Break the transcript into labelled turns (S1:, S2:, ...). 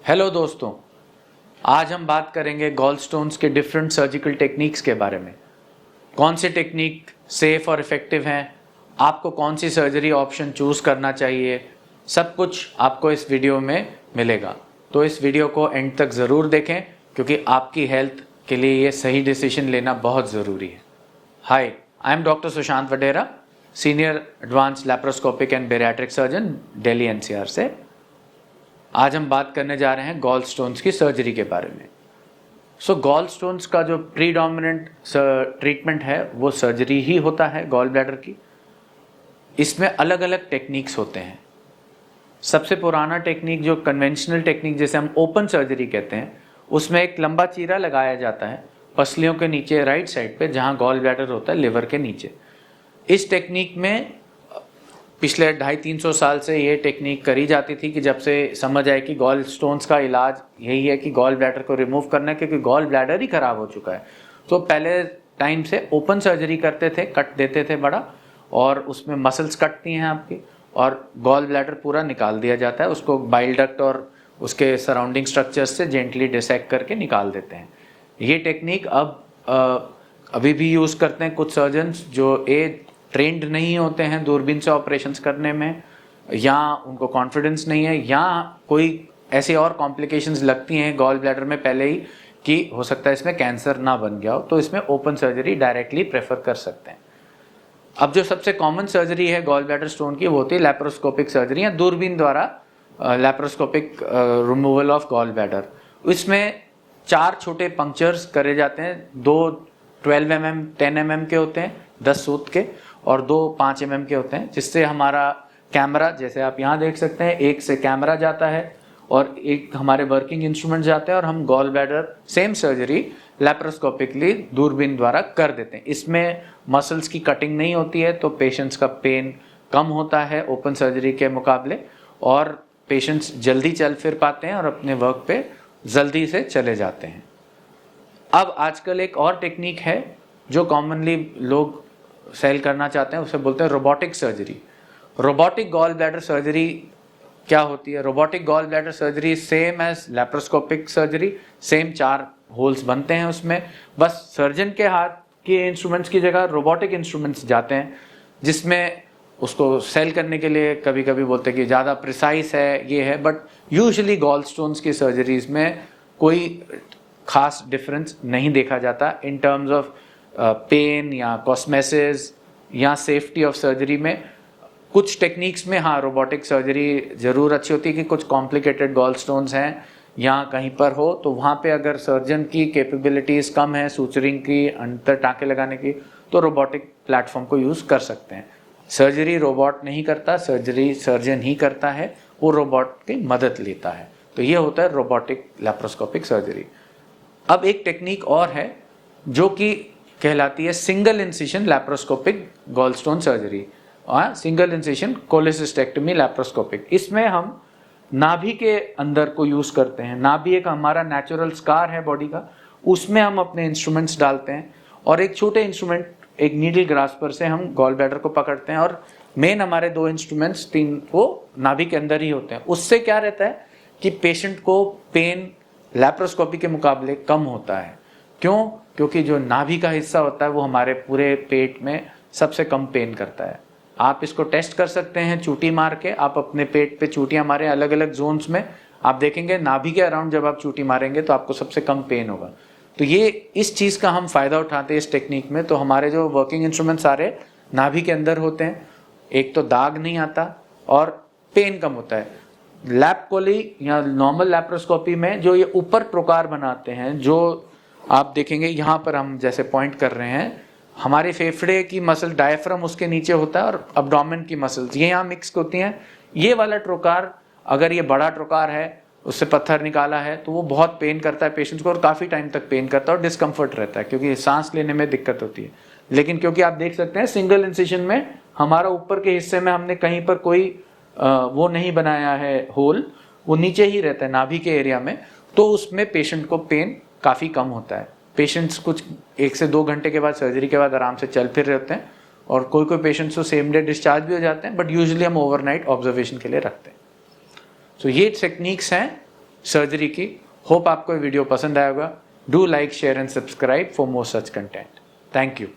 S1: Hello दोस्तों, आज हम बात करेंगे गॉलस्टोन्स के डिफरेंट सर्जिकल टेक्निक्स के बारे में। कौन से टेक्निक सेफ और इफ़ेक्टिव हैं, आपको कौन सी सर्जरी ऑप्शन चूज़ करना चाहिए, सब कुछ आपको इस वीडियो में मिलेगा। तो इस वीडियो को एंड तक ज़रूर देखें क्योंकि आपकी हेल्थ के लिए ये सही डिसीजन लेना बहुत ज़रूरी है। Hi, I am doctor Sushant Vadera, senior advance laparoscopic and bariatric surgeon, Delhi NCR से। आज हम बात करने जा रहे हैं गॉल स्टोन्स की सर्जरी के बारे में। गॉल स्टोन्स का जो प्रीडोमिनेंट ट्रीटमेंट है वो सर्जरी ही होता है गॉल ब्लैडर की। इसमें अलग अलग टेक्निक्स होते हैं। सबसे पुराना टेक्निक जो कन्वेंशनल टेक्निक जिसे हम ओपन सर्जरी कहते हैं, उसमें एक लंबा चीरा लगाया जाता है पसलियों के नीचे राइट साइड पे, जहाँ गॉल ब्लैडर होता है लिवर के नीचे। इस टेक्निक में पिछले 250-300 साल से ये टेक्निक करी जाती थी कि जब से समझ आए कि गॉल स्टोन्स का इलाज यही है कि गॉल ब्लैडर को रिमूव करना है, क्योंकि गॉल ब्लैडर ही खराब हो चुका है। तो पहले टाइम से ओपन सर्जरी करते थे, कट देते थे बड़ा, और उसमें मसल्स कटती हैं आपकी और गॉल ब्लैडर पूरा निकाल दिया जाता है। उसको बाइल डक्ट और उसके सराउंडिंग स्ट्रक्चर्स से जेंटली डिसेक्ट करके निकाल देते हैं। ये टेक्निक अब अभी भी यूज़ करते हैं कुछ सर्जन्स जो ट्रेंड नहीं होते हैं दूरबीन से ऑपरेशंस करने में, या उनको कॉन्फिडेंस नहीं है, या कोई ऐसी और कॉम्प्लिकेशंस लगती हैं गॉल ब्लैडर में पहले ही कि हो सकता है इसमें कैंसर ना बन गया हो, तो इसमें ओपन सर्जरी डायरेक्टली प्रेफर कर सकते हैं। अब जो सबसे कॉमन सर्जरी है गॉल ब्लैडर स्टोन की, वो होती है लैप्रोस्कोपिक सर्जरी या दूरबीन द्वारा laparoscopic removal of gall bladder. इसमें 4 छोटे पंक्चर्स करे जाते हैं, 2 12 mm 10 mm के होते हैं 10 सूत के, और 2 5 mm के होते हैं, जिससे हमारा कैमरा, जैसे आप यहाँ देख सकते हैं, एक से कैमरा जाता है और एक हमारे वर्किंग इंस्ट्रूमेंट जाते हैं और हम gall bladder same surgery laparoscopically दूरबीन द्वारा कर देते हैं। इसमें मसल्स की कटिंग नहीं होती है, तो पेशेंट्स का पेन कम होता है ओपन सर्जरी के मुकाबले, और पेशेंट्स जल्दी चल फिर पाते हैं और अपने वर्क पे जल्दी से चले जाते हैं। अब आजकल एक और टेक्निक है जो कॉमनली लोग सेल करना चाहते हैं, उसे बोलते हैं robotic surgery. Robotic gall bladder surgery क्या होती है? Robotic gall bladder surgery same as laparoscopic surgery, same 4 holes बनते हैं उसमें, बस सर्जन के हाथ के इंस्ट्रूमेंट्स की जगह रोबोटिक इंस्ट्रूमेंट्स जाते हैं, जिसमें उसको सेल करने के लिए कभी कभी बोलते हैं कि ज़्यादा प्रिसाइज है, ये है, बट यूजुअली गॉल स्टोन्स की सर्जरीज में कोई खास डिफरेंस नहीं देखा जाता इन टर्म्स ऑफ पेन या कॉस्मेसिस या सेफ्टी ऑफ सर्जरी में। कुछ टेक्निक्स में हाँ रोबोटिक सर्जरी ज़रूर अच्छी होती है कि कुछ कॉम्प्लिकेटेड गॉल स्टोन्स हैं या कहीं पर हो, तो वहाँ पे अगर सर्जन की कैपेबिलिटीज़ कम है सूचरिंग की, अंतर टाँके लगाने की, तो रोबोटिक प्लेटफॉर्म को यूज़ कर सकते हैं। सर्जरी रोबोट नहीं करता, सर्जरी सर्जन ही करता है, वो रोबोट की मदद लेता है। तो ये होता है रोबोटिक लैप्रोस्कोपिक सर्जरी। अब एक टेक्निक और है जो कि कहलाती है single incision laparoscopic gall stone surgery, single incision cholecystectomy laparoscopic. इसमें हम नाभि के अंदर को यूज़ करते हैं। नाभि एक हमारा नेचुरल स्कार है बॉडी का, उसमें हम अपने इंस्ट्रूमेंट्स डालते हैं और एक छोटे इंस्ट्रूमेंट, एक नीडल ग्रास्पर से हम गॉल ब्लैडर को पकड़ते हैं, और मेन हमारे 2 इंस्ट्रूमेंट्स 3 वो नाभि के अंदर ही होते हैं। उससे क्या रहता है कि पेशेंट को पेन लैप्रोस्कोपी के मुकाबले कम होता है। क्यों? क्योंकि जो नाभि का हिस्सा होता है वो हमारे पूरे पेट में सबसे कम पेन करता है। आप इसको टेस्ट कर सकते हैं चूटी मार के, आप अपने पेट पे चूटियां मारें अलग अलग जोन्स में, आप देखेंगे नाभि के अराउंड जब आप चूटी मारेंगे तो आपको सबसे कम पेन होगा। तो ये इस चीज़ का हम फ़ायदा उठाते हैं इस टेक्निक में। तो हमारे जो वर्किंग इंस्ट्रूमेंट सारे नाभि के अंदर होते हैं, एक तो दाग नहीं आता और पेन कम होता है। लैप कोली या नॉर्मल लैप्रोस्कोपी में जो ये ऊपर प्रकार बनाते हैं, जो आप देखेंगे यहाँ पर हम जैसे पॉइंट कर रहे हैं, हमारे फेफड़े की मसल डायफ्राम उसके नीचे होता है और अब्डोमेन की मसल्स ये यहाँ मिक्स होती हैं। ये वाला ट्रोकार, अगर ये बड़ा ट्रोकार है, उससे पत्थर निकाला है, तो वो बहुत पेन करता है पेशेंट्स को और काफ़ी टाइम तक पेन करता है और डिस्कम्फर्ट रहता है, क्योंकि सांस लेने में दिक्कत होती है। लेकिन क्योंकि आप देख सकते हैं सिंगल इंसिशन में हमारा ऊपर के हिस्से में हमने कहीं पर कोई वो नहीं बनाया है होल, वो नीचे ही रहता है नाभि के एरिया में, तो उसमें पेशेंट को पेन काफ़ी कम होता है। पेशेंट्स कुछ 1 से 2 घंटे के बाद सर्जरी के बाद आराम से चल फिर रहे होते हैं, और कोई कोई पेशेंट्स तो सेम डे डिस्चार्ज भी हो जाते हैं, बट यूजुअली हम ओवरनाइट ऑब्जर्वेशन के लिए रखते हैं। सो ये टेक्निक्स हैं सर्जरी की। होप आपको ये वीडियो पसंद आएगा। Do like, share and subscribe for more such content. Thank you.